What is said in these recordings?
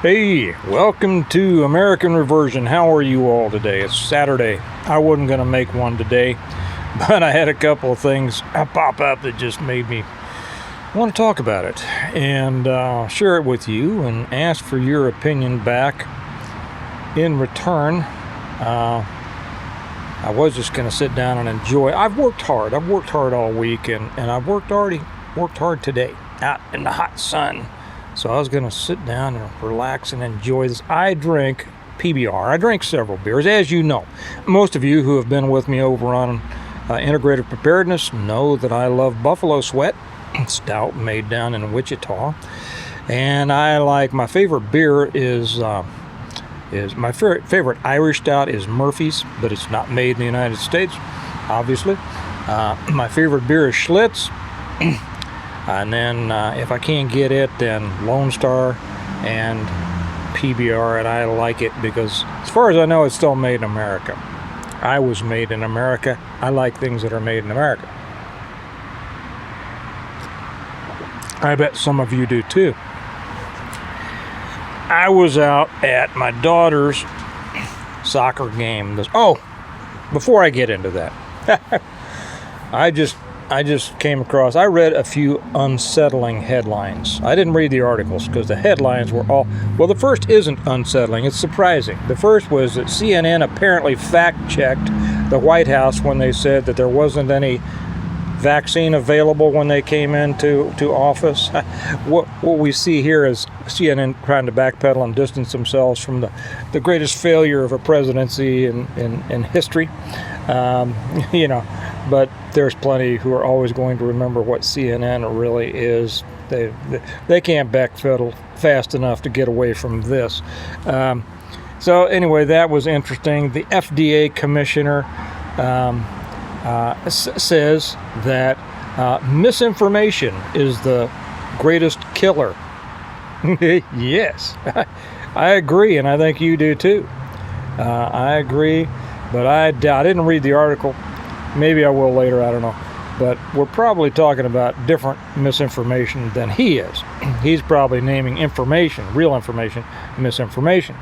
Hey, welcome to American Reversion. How are you all today? It's Saturday. I wasn't going to make one today, but I had a couple of things pop up that just made me want to talk about it and share it with you and ask for your opinion back in return. I was just going to sit down and enjoy. I've worked hard all week, and I've already worked hard today out in the hot sun. So I was going to sit down and relax and enjoy this. I drink PBR. I drink several beers, as you know. Most of you who have been with me over on Integrative Preparedness know that I love Buffalo Sweat Stout made down in Wichita. And I like, my favorite beer is my favorite Irish stout is Murphy's, but it's not made in the United States, obviously. My favorite beer is Schlitz. And then if I can't get it, then Lone Star and PBR, and I like it because as far as I know, it's still made in America. I was made in America. I like things that are made in America. I bet some of you do too. I was out at my daughter's soccer game. Before I get into that, I just came across, I read a few unsettling headlines. I didn't read the articles because the headlines were the first isn't unsettling, it's surprising. The first was that CNN apparently fact-checked the White House when they said that there wasn't any vaccine available when they came into office. What we see here is CNN trying to backpedal and distance themselves from the greatest failure of a presidency in history. But there's plenty who are always going to remember what CNN really is. They can't backpedal fast enough to get away from this. So anyway, that was interesting. The FDA commissioner says that misinformation is the greatest killer. Yes, I agree, and I think you do too. I agree, but I didn't read the article. Maybe I will later, I don't know. But we're probably talking about different misinformation than he is. He's probably naming information, real information, misinformation.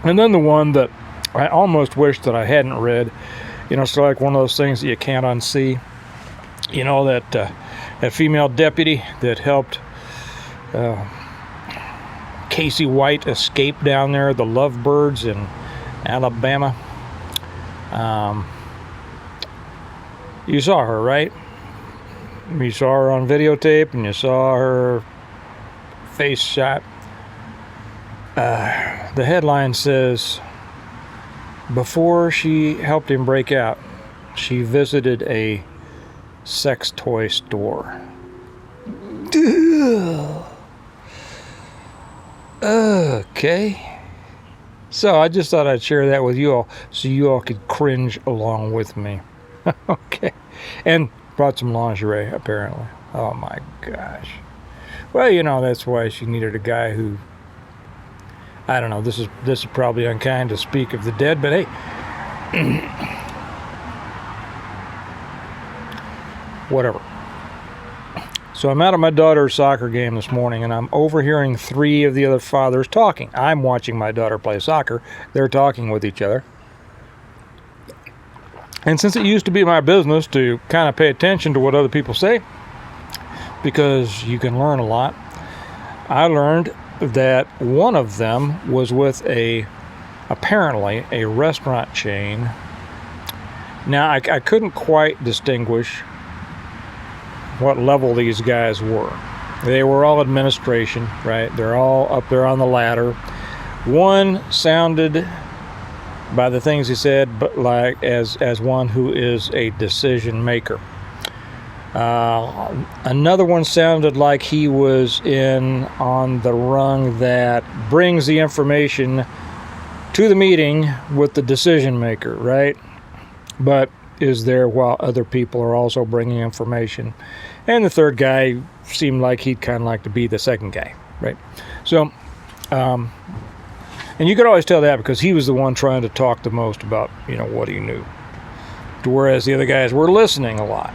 And then the one that I almost wish that I hadn't read, it's like one of those things that you can't unsee. That female deputy that helped Casey White escape down there, the Lovebirds in Alabama. You saw her, right? You saw her on videotape and you saw her face shot. The headline says, before she helped him break out, she visited a sex toy store. Okay. So I just thought I'd share that with you all so you all could cringe along with me. Okay. And brought some lingerie, apparently. Oh my gosh. Well, that's why she needed a guy who, I don't know, this is probably unkind to speak of the dead, but hey. Whatever. So I'm out at my daughter's soccer game this morning, and I'm overhearing three of the other fathers talking. I'm watching my daughter play soccer. They're talking with each other. And since it used to be my business to kind of pay attention to what other people say, because you can learn a lot, I learned that one of them was with apparently a restaurant chain. Now, I couldn't quite distinguish what level these guys were. They were all administration, right? They're all up there on the ladder. One sounded, by the things he said, but like as one who is a decision maker. Another one sounded like he was on the rung that brings the information to the meeting with the decision maker, right? But is there while other people are also bringing information. And the third guy seemed like he'd kind of like to be the second guy, right? So, and you could always tell that because he was the one trying to talk the most about, what he knew. Whereas the other guys were listening a lot.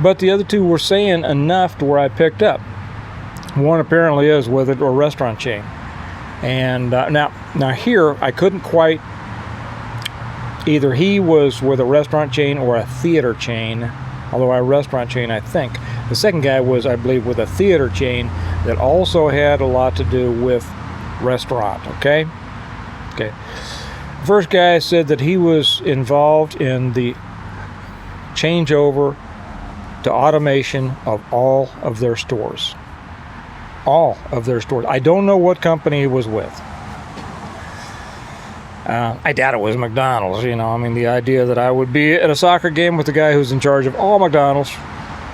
But the other two were saying enough to where I picked up. One apparently is with a restaurant chain. And now here, I couldn't quite, either he was with a restaurant chain or a theater chain, although a restaurant chain, I think. The second guy was, I believe, with a theater chain that also had a lot to do with restaurant, okay? Okay. First guy said that he was involved in the changeover to automation of all of their stores. All of their stores. I don't know what company he was with. I doubt it was McDonald's, you know. I mean, the idea that I would be at a soccer game with the guy who's in charge of all McDonald's,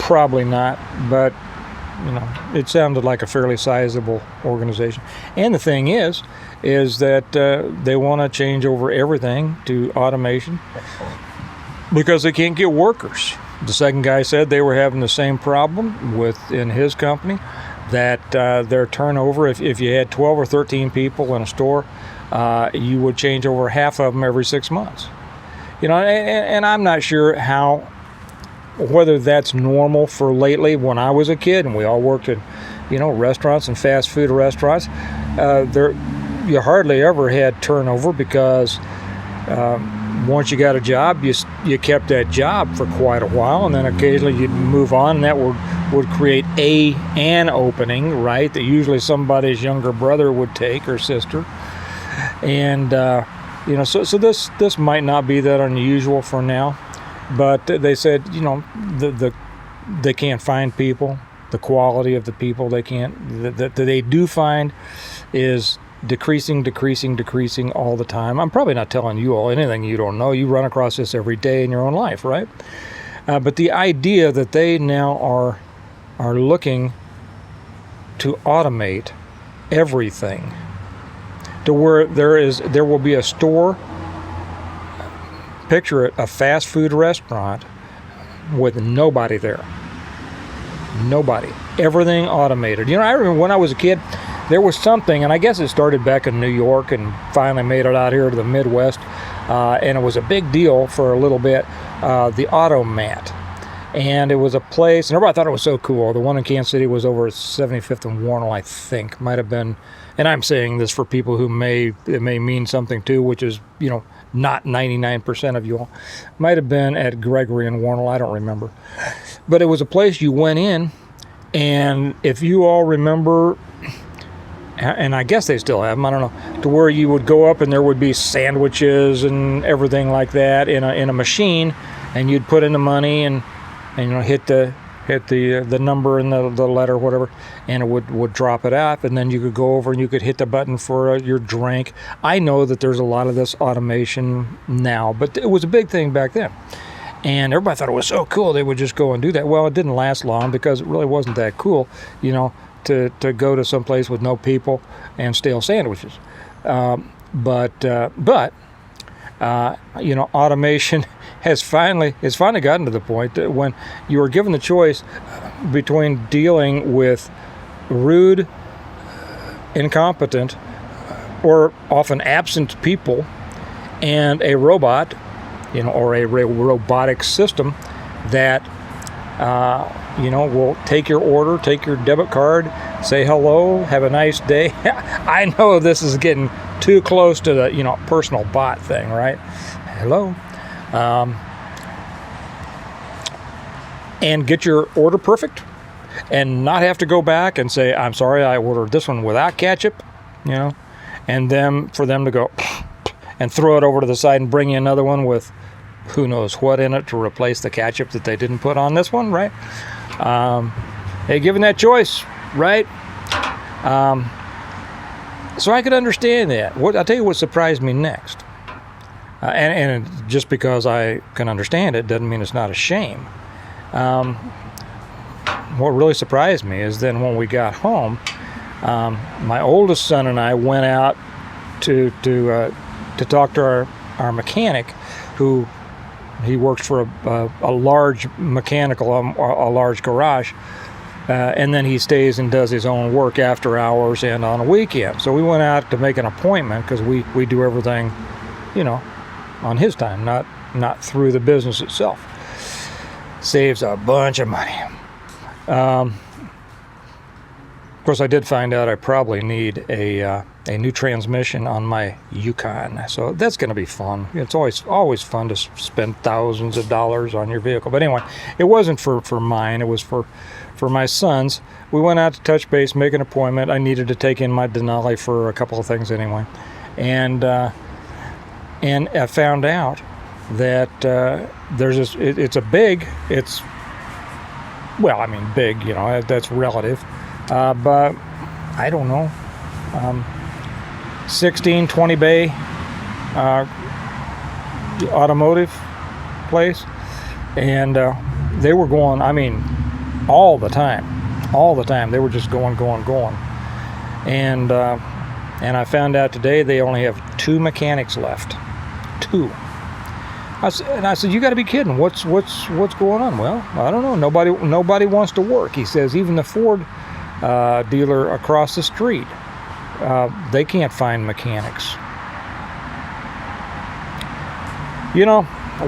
probably not, but, you know, it sounded like a fairly sizable organization. And the thing is that they want to change over everything to automation because they can't get workers. The second guy said they were having the same problem within his company, that their turnover, if you had 12 or 13 people in a store, you would change over half of them every 6 months. You know, and I'm not sure whether that's normal for lately. When I was a kid and we all worked in, you know, restaurants and fast food restaurants, you hardly ever had turnover because once you got a job, you kept that job for quite a while, and then occasionally you'd move on, and that would create an opening, right, that usually somebody's younger brother would take or sister. And you know, so this might not be that unusual for now, but they said, you know, they can't find people. The quality of the people that they do find is decreasing all the time. I'm probably not telling you all anything you don't know. You run across this every day in your own life, right? But the idea that they now are looking to automate everything to where there will be a store, picture it, a fast food restaurant with nobody there. Nobody. Everything automated. You know, I remember when I was a kid, there was something, and I guess it started back in New York and finally made it out here to the Midwest, and it was a big deal for a little bit, the Automat. And it was a place, and everybody thought it was so cool. The one in Kansas City was over at 75th and Warnell, I think. Might have been, and I'm saying this for people who it may mean something too, which is, you know, not 99% of you all. Might have been at Gregory and Warnell, I don't remember. But it was a place you went in, and if you all remember, and I guess they still have them, I don't know, to where you would go up and there would be sandwiches and everything like that in a machine, and you'd put in the money and you know, hit the number and the letter, whatever, and it would drop it up, and then you could go over and you could hit the button for your drink. I know that there's a lot of this automation now, but it was a big thing back then. And everybody thought it was so cool they would just go and do that. Well, it didn't last long because it really wasn't that cool, you know, to go to some place with no people and stale sandwiches. But you know, automation has finally gotten to the point that when you are given the choice between dealing with rude, incompetent, or often absent people and a robot, you know, or a robotic system that you know, will take your order, take your debit card, say hello, have a nice day. I know this is getting too close to the, you know, personal bot thing, right? Hello. And get your order perfect and not have to go back and say, I'm sorry, I ordered this one without ketchup, you know, and then for them to go and throw it over to the side and bring you another one with who knows what in it to replace the ketchup that they didn't put on this one, right? Hey, given that choice, right? So I could understand that. I'll tell you what surprised me next. And just because I can understand it doesn't mean it's not a shame. What really surprised me is then when we got home, my oldest son and I went out to talk to our mechanic, who he works for a large mechanical, a large garage, and then he stays and does his own work after hours and on a weekend. So we went out to make an appointment because we do everything, you know, on his time, not through the business itself. Saves a bunch of money. Of course, I did find out I probably need a new transmission on my Yukon, so that's going to be fun. It's always fun to spend thousands of dollars on your vehicle. But anyway, it wasn't for mine. It was for my son's. We went out to touch base, make an appointment. I needed to take in my Denali for a couple of things anyway, and I found out that there's this. It's big. Well, I mean, big. That's relative. But I don't know, 16, 20 bay automotive place, and they were going, I mean, all the time. They were just going, and I found out today they only have 2 mechanics left. 2. I said, you got to be kidding. What's going on? Well, I don't know. Nobody wants to work. He says even the Ford dealer across the street, they can't find mechanics.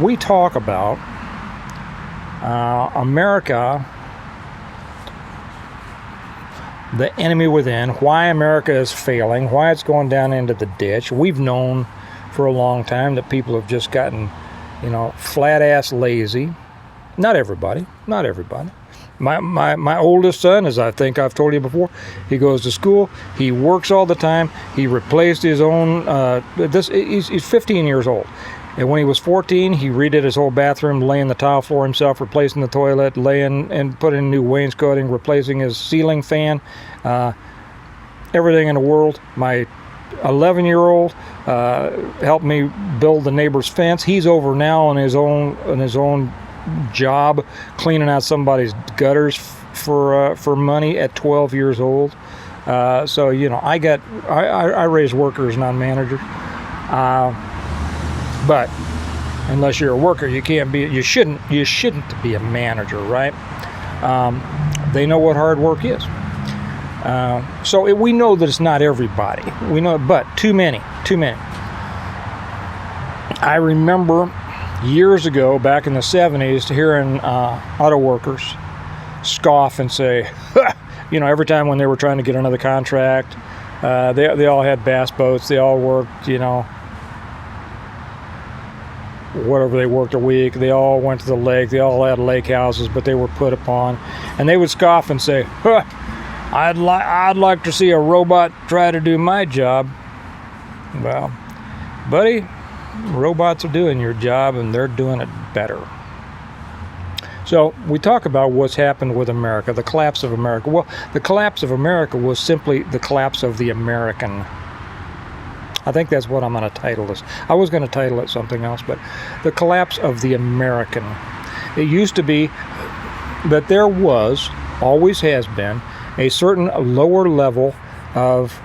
We talk about America, the enemy within, why America is failing, why it's going down into the ditch. We've known for a long time that people have just gotten, flat ass lazy. Not everybody. My oldest son, as I think I've told you before, he goes to school, he works all the time, he replaced his own, he's 15 years old. And when he was 14, he redid his whole bathroom, laying the tile floor himself, replacing the toilet, laying and putting new wainscoting, replacing his ceiling fan, everything in the world. My 11-year-old helped me build the neighbor's fence. He's over now on his own job cleaning out somebody's gutters for money at 12 years old. So I raise workers, not managers. But unless you're a worker, you shouldn't be a manager, right? They know what hard work is. So we know that it's not everybody. We know, but too many. I remember years ago, back in the 70s, hearing auto workers scoff and say, every time when they were trying to get another contract, they all had bass boats, they all worked, whatever they worked a week, they all went to the lake, they all had lake houses, but they were put upon, and they would scoff and say, I'd like to see a robot try to do my job. Well, buddy, robots are doing your job, and they're doing it better. So we talk about what's happened with America, the collapse of America. Well, the collapse of America was simply the collapse of the American. I think that's what I'm going to title this. I was going to title it something else, but the collapse of the American. It used to be that there was, always has been, a certain lower level of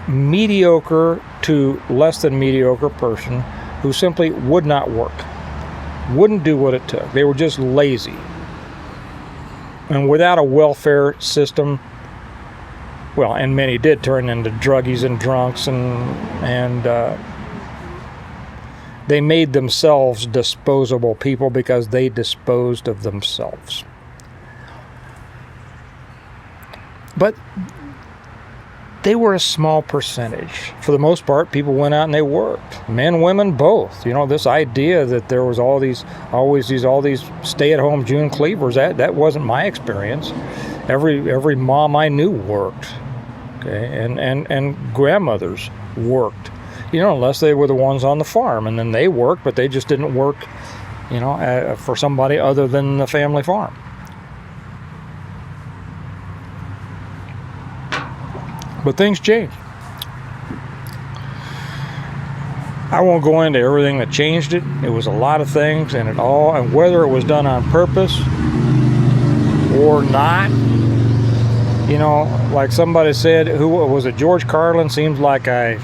mediocre to less than mediocre person who simply would not work, wouldn't do what it took. They were just lazy. And without a welfare system, well, and many did turn into druggies and drunks, and they made themselves disposable people because they disposed of themselves. But they were a small percentage. For the most part, people went out and they worked. Men, women, both. This idea that there was all these stay-at-home June Cleavers, that wasn't my experience. Every mom I knew worked. Okay, and grandmothers worked. Unless they were the ones on the farm, and then they worked, but they just didn't work, for somebody other than the family farm. But things changed. I won't go into everything that changed it. It was a lot of things, and whether it was done on purpose or not. Like somebody said, who was it? George Carlin. Seems like I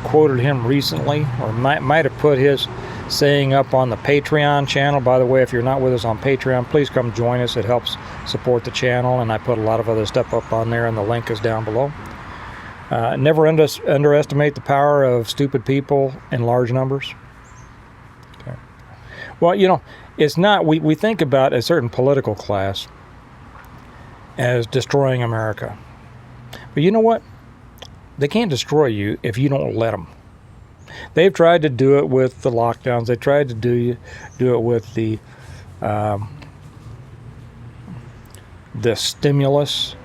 quoted him recently, or might have put his saying up on the Patreon channel. By the way, if you're not with us on Patreon, please come join us. It helps support the channel, and I put a lot of other stuff up on there, and the link is down below. Never underestimate the power of stupid people in large numbers. Okay. Well, it's not, we think about a certain political class as destroying America. But you know what? They can't destroy you if you don't let them. They've tried to do it with the lockdowns. They tried to do it with the stimulus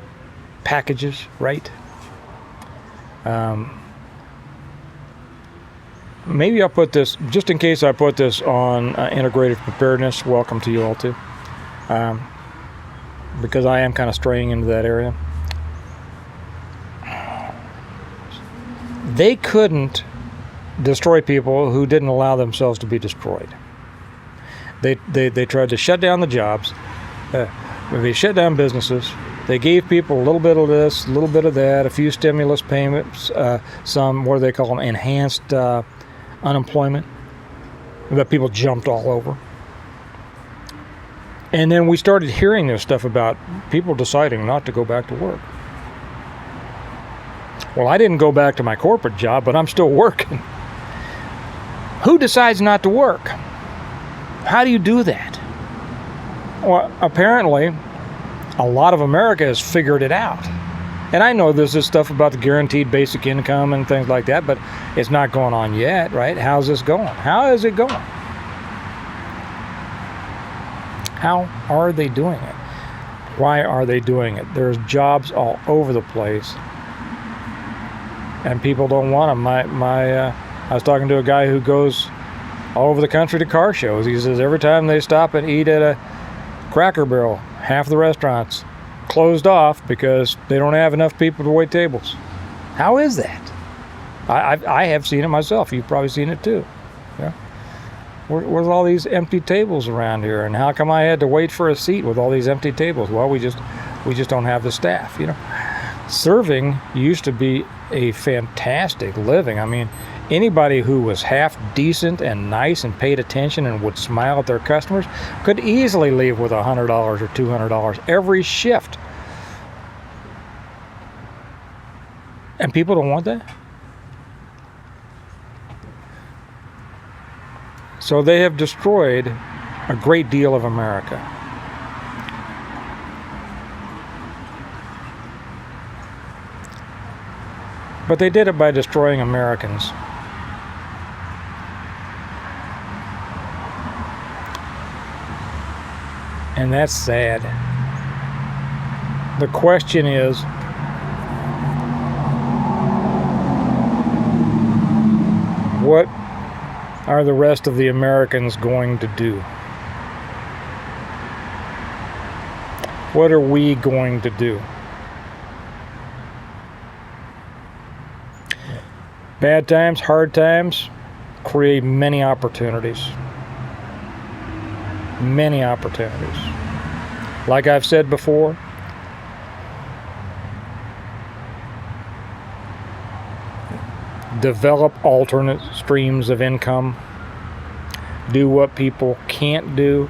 packages, right? Maybe I'll put this, just in case I put this on integrative preparedness. Welcome to you all too, because I am kind of straying into that area. They couldn't destroy people who didn't allow themselves to be destroyed. They tried to shut down the jobs. They shut down businesses. They gave people a little bit of this, a little bit of that, a few stimulus payments, some, what do they call them, enhanced unemployment that people jumped all over. And then we started hearing this stuff about people deciding not to go back to work. Well, I didn't go back to my corporate job, but I'm still working. Who decides not to work? How do you do that? Well, apparently, a lot of America has figured it out. And I know there's this stuff about the guaranteed basic income and things like that, but it's not going on yet, right? How's this going? How is it going? How are they doing it? Why are they doing it? There's jobs all over the place, and people don't want them. I was talking to a guy who goes all over the country to car shows. He says every time they stop and eat at a Cracker Barrel, half the restaurants closed off because they don't have enough people to wait tables. How is that? I have seen it myself. You've probably seen it too. Yeah. Where's all these empty tables around here, and how come I had to wait for a seat with all these empty tables? Well, we just don't have the staff. You know, serving used to be a fantastic living. I mean, anybody who was half decent and nice and paid attention and would smile at their customers could easily leave with $100 or $200 every shift. And people don't want that. So they have destroyed a great deal of America. But they did it by destroying Americans. And that's sad. The question is, what are the rest of the Americans going to do? What are we going to do? Bad times, hard times create many opportunities. Many opportunities. Like I've said before, develop alternate streams of income. Do what people can't do,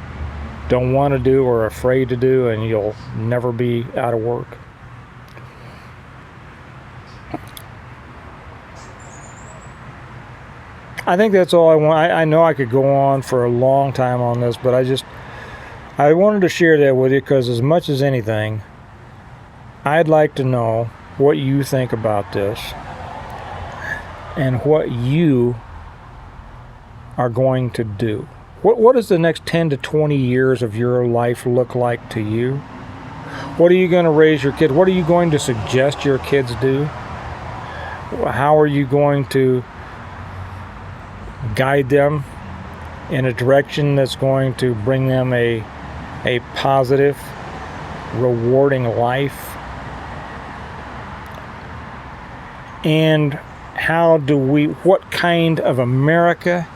don't want to do, or are afraid to do, and you'll never be out of work. I think that's all I want. I know I could go on for a long time on this, but I wanted to share that with you because as much as anything, I'd like to know what you think about this and what you are going to do. What does the next 10 to 20 years of your life look like to you? What are you going to raise your kids? What are you going to suggest your kids do? How are you going to guide them in a direction that's going to bring them a positive, rewarding life? And what kind of America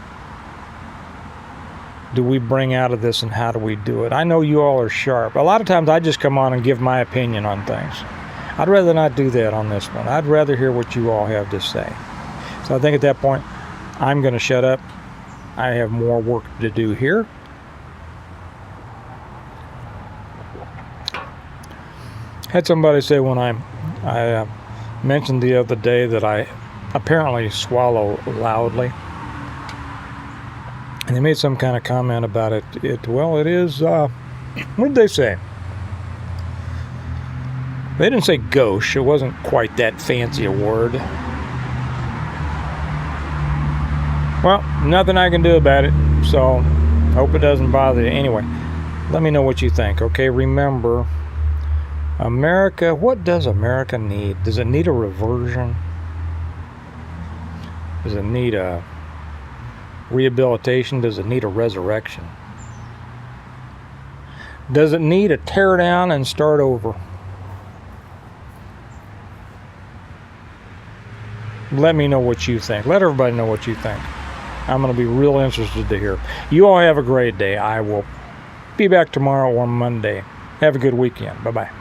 do we bring out of this, and how do we do it? I know you all are sharp. A lot of times I just come on and give my opinion on things. I'd rather not do that on this one. I'd rather hear what you all have to say. So I think at that point, I'm going to shut up. I have more work to do here. Had somebody say when I mentioned the other day that I apparently swallow loudly, and they made some kind of comment about it. Well, it is, what did they say? They didn't say gauche. It wasn't quite that fancy a word. Well, nothing I can do about it, so hope it doesn't bother you. Anyway, let me know what you think, okay? Remember, America, what does America need? Does it need a reversion? Does it need a rehabilitation? Does it need a resurrection? Does it need a tear down and start over? Let me know what you think. Let everybody know what you think. I'm going to be real interested to hear. You all have a great day. I will be back tomorrow or Monday. Have a good weekend. Bye-bye.